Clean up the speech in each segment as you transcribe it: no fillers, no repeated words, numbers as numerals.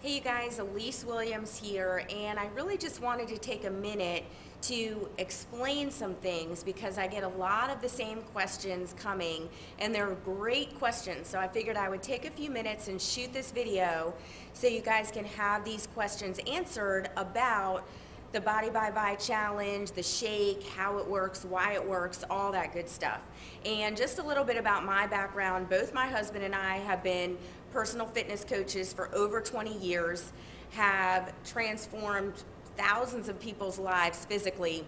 Hey you guys, Elise Williams here, and I really just wanted to take a minute to explain some things because I get a lot of the same questions coming, and they're great questions. So I figured I would take a few minutes and shoot this video so you guys can have these questions answered about the Body by Vi challenge, the shake, how it works, why it works, all that good stuff. And just a little bit about my background. Both my husband and I have been personal fitness coaches for over 20 years, have transformed thousands of people's lives physically.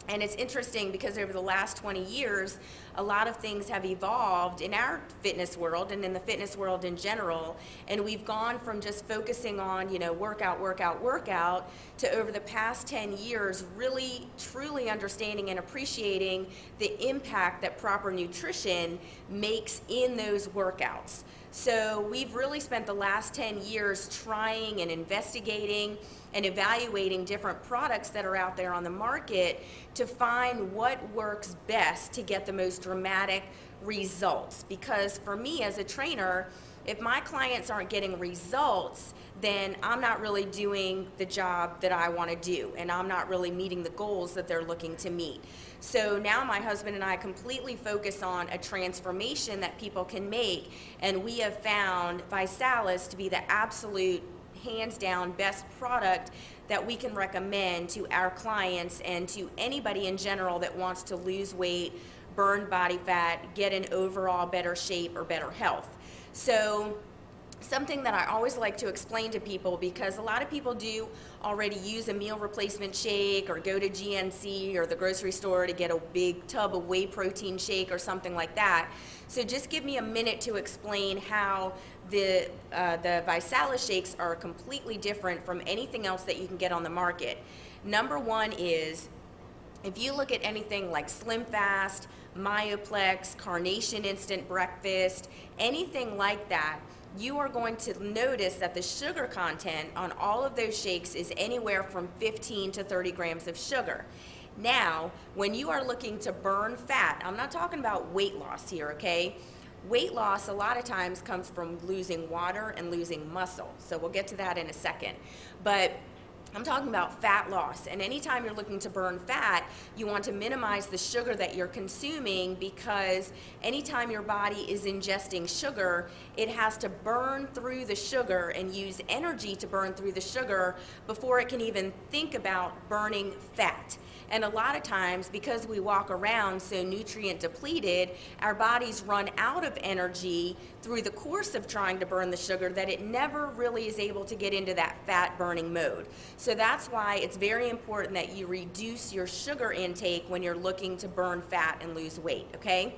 And it's interesting because over the last 20 years, a lot of things have evolved in our fitness world and in the fitness world in general. And we've gone from just focusing on, workout, workout, workout, to over the past 10 years, really, truly understanding and appreciating the impact that proper nutrition makes in those workouts. So we've really spent the last 10 years trying and investigating and evaluating different products that are out there on the market to find what works best to get the most dramatic results. Because for me as a trainer, if my clients aren't getting results, then I'm not really doing the job that I want to do, and I'm not really meeting the goals that they're looking to meet. So now my husband and I completely focus on a transformation that people can make, and we have found Visalus to be the absolute hands down best product that we can recommend to our clients and to anybody in general that wants to lose weight, burn body fat, get in overall better shape or better health. So something that I always like to explain to people, because a lot of people do already use a meal replacement shake or go to GNC or the grocery store to get a big tub of whey protein shake or something like that. So just give me a minute to explain how the Visalus shakes are completely different from anything else that you can get on the market. Number one is, if you look at anything like Slim Fast, Myoplex, Carnation Instant Breakfast, anything like that, you are going to notice that the sugar content on all of those shakes is anywhere from 15 to 30 grams of sugar. Now, when you are looking to burn fat, I'm not talking about weight loss here, okay? Weight loss a lot of times comes from losing water and losing muscle. So we'll get to that in a second. But I'm talking about fat loss, and anytime you're looking to burn fat, you want to minimize the sugar that you're consuming, because anytime your body is ingesting sugar, it has to burn through the sugar and use energy to burn through the sugar before it can even think about burning fat. And a lot of times, because we walk around so nutrient depleted, our bodies run out of energy through the course of trying to burn the sugar, that it never really is able to get into that fat burning mode. So that's why it's very important that you reduce your sugar intake when you're looking to burn fat and lose weight, okay?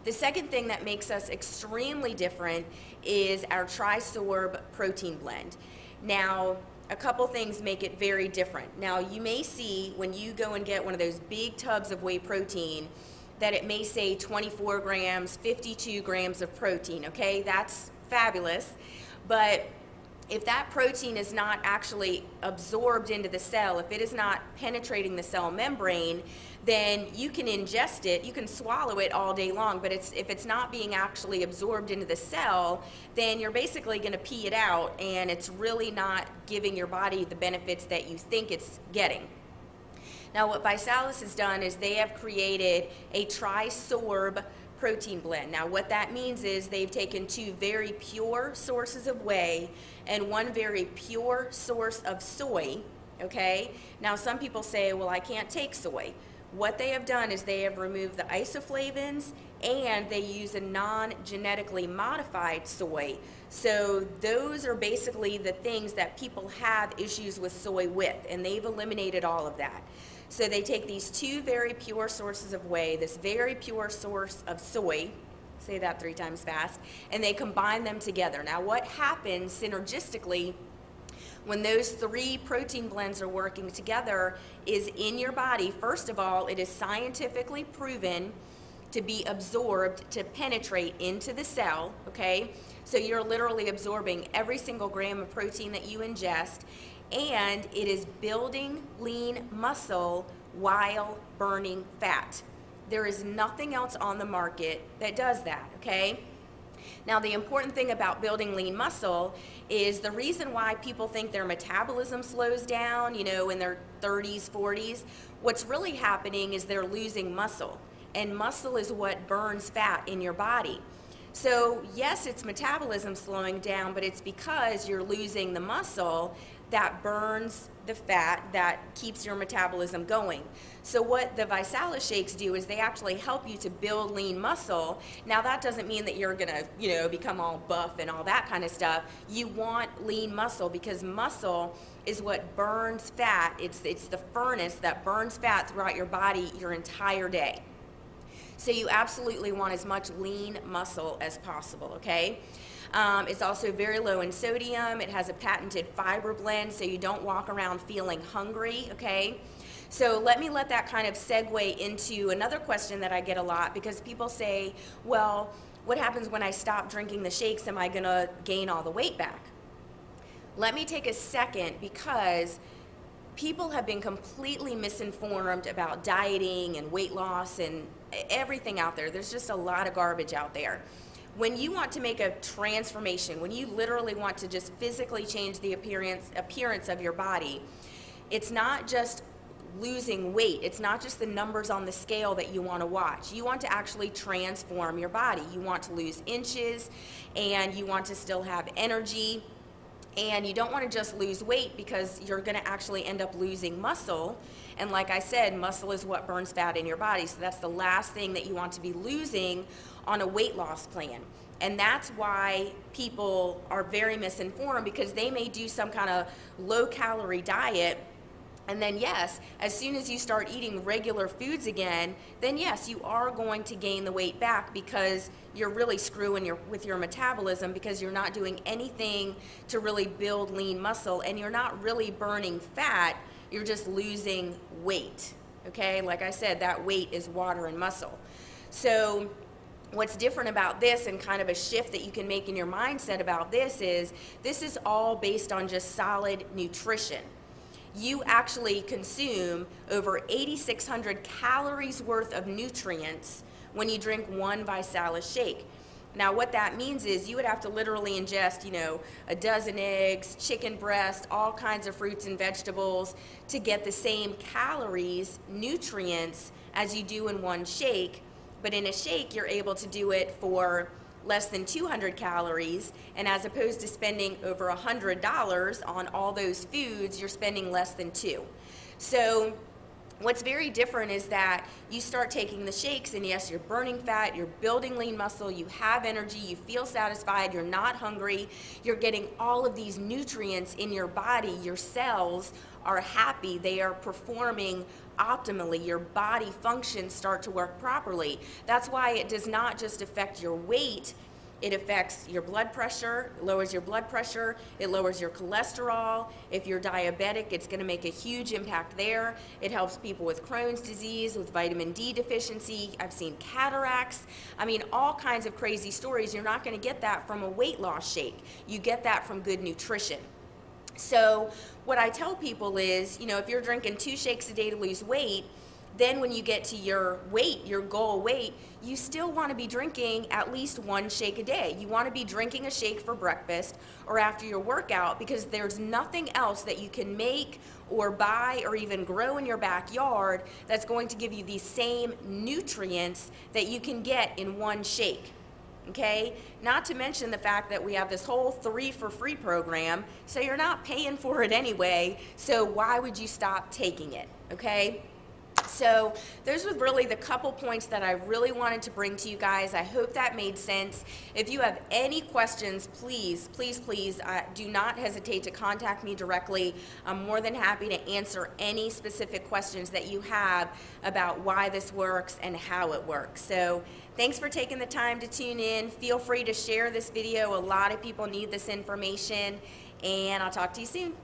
The second thing that makes us extremely different is our Trisorb protein blend. Now, a couple things make it very different. Now, you may see when you go and get one of those big tubs of whey protein that it may say 24 grams, 52 grams of protein, okay? That's fabulous. But if that protein is not actually absorbed into the cell, if it is not penetrating the cell membrane, then you can ingest it, you can swallow it all day long, but if it's not being actually absorbed into the cell, then you're basically going to pee it out, and it's really not giving your body the benefits that you think it's getting. Now, what Visalus has done is they have created a Trisorb protein blend. Now, what that means is they've taken two very pure sources of whey and one very pure source of soy, okay? Now, some people say, well, I can't take soy. What they have done is they have removed the isoflavins, and they use a non-genetically modified soy. So those are basically the things that people have issues with soy with, and they've eliminated all of that. So they take these two very pure sources of whey, this very pure source of soy, say that 3 times fast, and they combine them together. Now, what happens synergistically when those 3 protein blends are working together is, in your body, first of all, it is scientifically proven to be absorbed, to penetrate into the cell, okay? So you're literally absorbing every single gram of protein that you ingest, and it is building lean muscle while burning fat. There is nothing else on the market that does that, okay? Now, the important thing about building lean muscle is the reason why people think their metabolism slows down, you know, in their 30s, 40s, what's really happening is they're losing muscle. And muscle is what burns fat in your body. So yes, it's metabolism slowing down, but it's because you're losing the muscle that burns the fat that keeps your metabolism going. So what the Visalus shakes do is they actually help you to build lean muscle. Now that doesn't mean that you're gonna, you know, become all buff and all that kind of stuff. You want lean muscle because muscle is what burns fat. It's the furnace that burns fat throughout your body your entire day. So you absolutely want as much lean muscle as possible, okay? It's also very low in sodium. It has a patented fiber blend, so you don't walk around feeling hungry, okay? So let that kind of segue into another question that I get a lot, because people say, well, what happens when I stop drinking the shakes? Am I gonna gain all the weight back? Let me take a second, because people have been completely misinformed about dieting and weight loss and everything out there. There's just a lot of garbage out there. When you want to make a transformation, when you literally want to just physically change the appearance of your body, it's not just losing weight. It's not just the numbers on the scale that you want to watch. You want to actually transform your body. You want to lose inches, and you want to still have energy. And you don't want to just lose weight, because you're going to actually end up losing muscle. And like I said, muscle is what burns fat in your body. So that's the last thing that you want to be losing on a weight loss plan. And that's why people are very misinformed, because they may do some kind of low-calorie diet, and then yes, as soon as you start eating regular foods again, then yes, you are going to gain the weight back, because you're really screwing with your metabolism, because you're not doing anything to really build lean muscle, and you're not really burning fat, you're just losing weight, okay? Like I said, that weight is water and muscle. So what's different about this, and kind of a shift that you can make in your mindset about this is all based on just solid nutrition. You actually consume over 8,600 calories worth of nutrients when you drink one Visalus shake. Now what that means is you would have to literally ingest, you know, a dozen eggs, chicken breast, all kinds of fruits and vegetables to get the same calories, nutrients, as you do in one shake. But in a shake, you're able to do it for less than 200 calories, and as opposed to spending over $100 on all those foods, you're spending less than $2. So what's very different is that you start taking the shakes, and yes, you're burning fat, you're building lean muscle, you have energy, you feel satisfied, you're not hungry, you're getting all of these nutrients in your body, your cells are happy, they are performing optimally, your body functions start to work properly. That's why it does not just affect your weight, it affects your blood pressure, lowers your blood pressure, it lowers your cholesterol. If you're diabetic, it's going to make a huge impact there. It helps people with Crohn's disease, with vitamin D deficiency. I've seen cataracts. I mean, all kinds of crazy stories. You're not going to get that from a weight loss shake. You get that from good nutrition. So what I tell people is, you know, if you're drinking 2 shakes a day to lose weight, then when you get to your weight, your goal weight, you still want to be drinking at least 1 shake a day. You want to be drinking a shake for breakfast or after your workout, because there's nothing else that you can make or buy or even grow in your backyard that's going to give you the same nutrients that you can get in 1 shake. Okay, not to mention the fact that we have this whole 3 for free program, so you're not paying for it anyway, so why would you stop taking it, okay? So those were really the couple points that I really wanted to bring to you guys. I hope that made sense. If you have any questions, please, please, please do not hesitate to contact me directly. I'm more than happy to answer any specific questions that you have about why this works and how it works. So thanks for taking the time to tune in. Feel free to share this video. A lot of people need this information, and I'll talk to you soon.